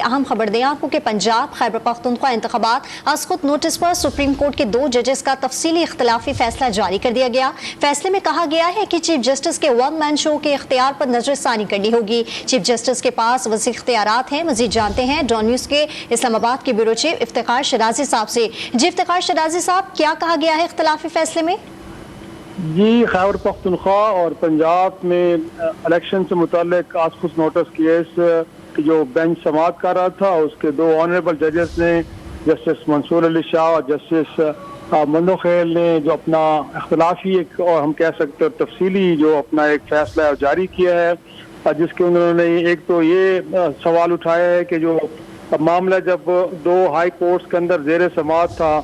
अहम खबर दें आपको कि पंजाब खैबर पख्तूनख्वा इंतखाबात अस्कुत नोटिस पर सुप्रीम कोर्ट के 2 जजेस का तफसीली इख्तलाफी फैसला जारी कर दिया गया। फैसले में कहा गया है कि चीफ जस्टिस के वन मैन शो के इख्तियार पर नजरसानी करनी होगी। चीफ जस्टिस के पास वसी इख्तियारात हैं। मजीद जानते हैं डॉन न्यूज के इस्लामाबाद के ब्यूरो चीफ इफ्तिखार शराजी साहब से। जी इफ्तिखार शराजी साहब, क्या कहा गया है इख्तलाफी फैसले में? जी, खैबर पख्तूनख्वा और पंजाब में इलेक्शन से मुताल्लिक आज कुछ नोटिस केस जो बेंच समाअत कर रहा था, उसके 2 ऑनरेबल जजेस ने, जस्टिस मंसूर अली शाह और जस्टिस मंदोखेल ने जो अपना इख्तलाफी एक और हम कह सकते हैं तफसीली जो अपना एक फैसला है जारी किया है, जिसके उन्होंने एक तो ये सवाल उठाया है कि जो मामला जब 2 हाई कोर्ट्स के अंदर ज़ेर समाअत था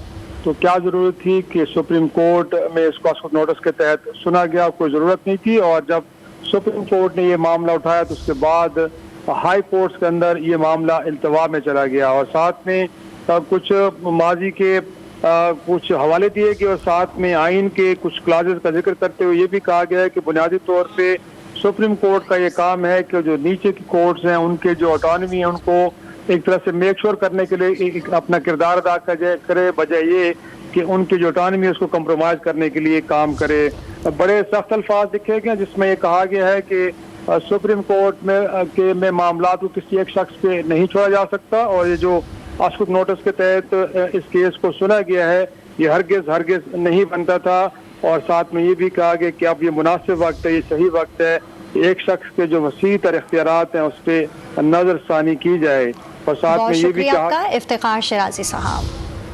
तो क्या ज़रूरत थी कि सुप्रीम कोर्ट में इसको नोटिस के तहत सुना गया, कोई ज़रूरत नहीं थी। और जब सुप्रीम कोर्ट ने ये मामला उठाया तो उसके बाद हाई कोर्ट्स के अंदर ये मामला इल्तवा में चला गया और साथ में कुछ माजी के कुछ हवाले दिए गए और साथ में आइन के कुछ क्लाजेस का जिक्र करते हुए ये भी कहा गया है कि बुनियादी तौर पे सुप्रीम कोर्ट का ये काम है कि जो नीचे की कोर्ट्स हैं उनके जो ऑटोनमी है उनको एक तरह से मेक श्योर करने के लिए अपना किरदार अदा करे, बजाय ये कि उनकी जो ऑटोनमी है उसको कंप्रोमाइज करने के लिए काम करे। बड़े सख्त अल्फाज लिखे गए जिसमें ये कहा गया है कि सुप्रीम कोर्ट में मामला को किसी एक शख्स पे नहीं छोड़ा जा सकता और ये जो अस्कुत नोटिस के तहत इस केस को सुना गया है ये हरगिज नहीं बनता था। और साथ में ये भी कहा गया कि अब ये मुनासिब वक्त है, ये सही वक्त है, एक शख्स के जो वसी तर इख्तियारात हैं उस पर नजरसानी की जाए। और साथ में ये भी कहा इफ्तिखार शराजी साहब।